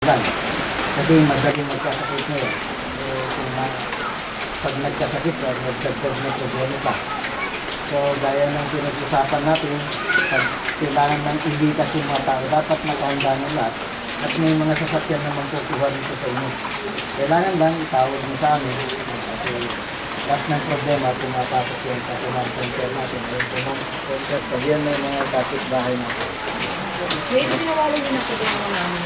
tanggal. Kasi magaling magkasakit na yun. Pag nagkasakit, nagdagdag na problema pa. So, gaya ng pinag-usapan natin, pag kailangan ng ilikas yung mga tao, dapat nakahanda ng lahat. At may mga sasakyan naman kukuha dito sa inyo. Kailangan lang itawag mo sa amin. Kasi lahat ng problema, pumapasok yung command center natin. Yung command center, sabihan na yung mga kapit-bahay natin. Wait, pinawala din ako din mga namin.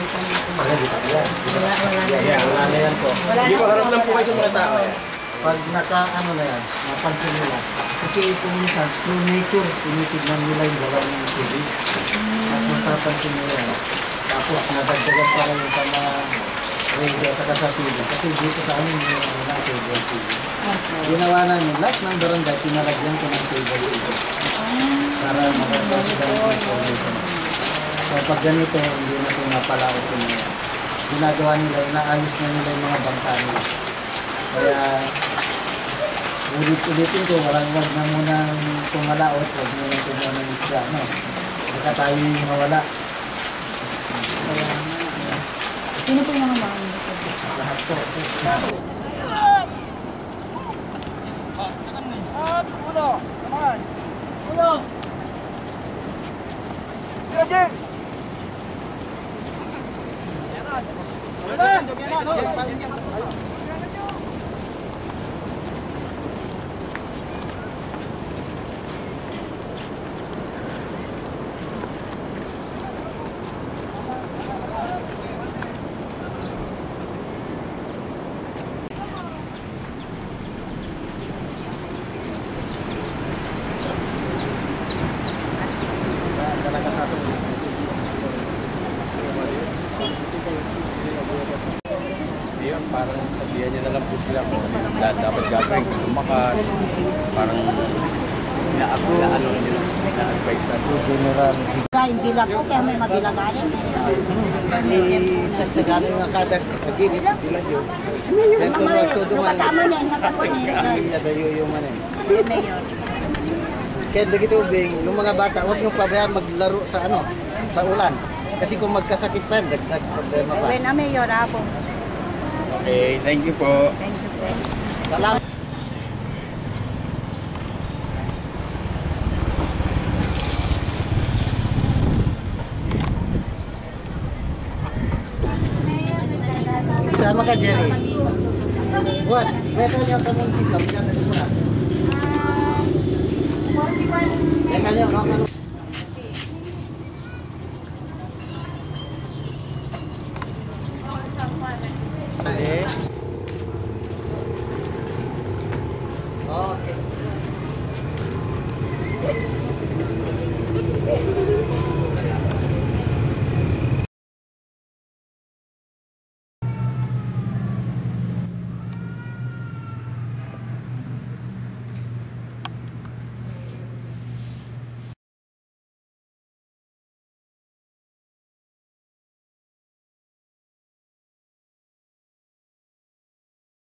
Wala na yan po. Hindi ko harap lang po kayo sa mga tao. Pag naka-ano na yan, napansin nila. Kasi ito minsan, through nature, tinitignan nila yung galaw ng TV. At mapapansin nila yan. Tapos nadagdagan pa rin sa mga radio at saka sa TV. Kasi dito sa amin yung mga cable TV. Ginawa na yun, lahat ng barangay, pinalagyan ko ng cable TV. Para maganda sila ng information. So pag ganito, hindi na ito napalao ko na yan. Ginagawa nila, inaayos na nila yung mga bangka nila. Kaya ulit-ulitin ko, wag na munang tumalaot, wag na munang kumuha ng isla. No? Baka tayo yung mawala. Sino po yung mga mga Lahat po. Ulo! Naman! Ulo! Tira, Jim! Ayun, parang sabihan niya na lang po sila kung dapat gagawin, kung lumakas, parang na-advise na po. General. Hindi lang po kaya may magilagayan. Sagsagano yung kada pagigit, bilang yun. Ganito mo ito duman. Tama niya, nakapon niya. Adayo yung manin. Mayor. Kaya dagito ubing, yung mga bata, huwag yung pabayaan maglaro sa sa ulan. Kasi kung magkasakit pa yun, dagdag problema pa. When a mayor ako. Okay, thank you po. Thank you, thank you. Salamat. Sama ka, Jerry. What? Meron niyo kamong sikap. Meron niyo, no?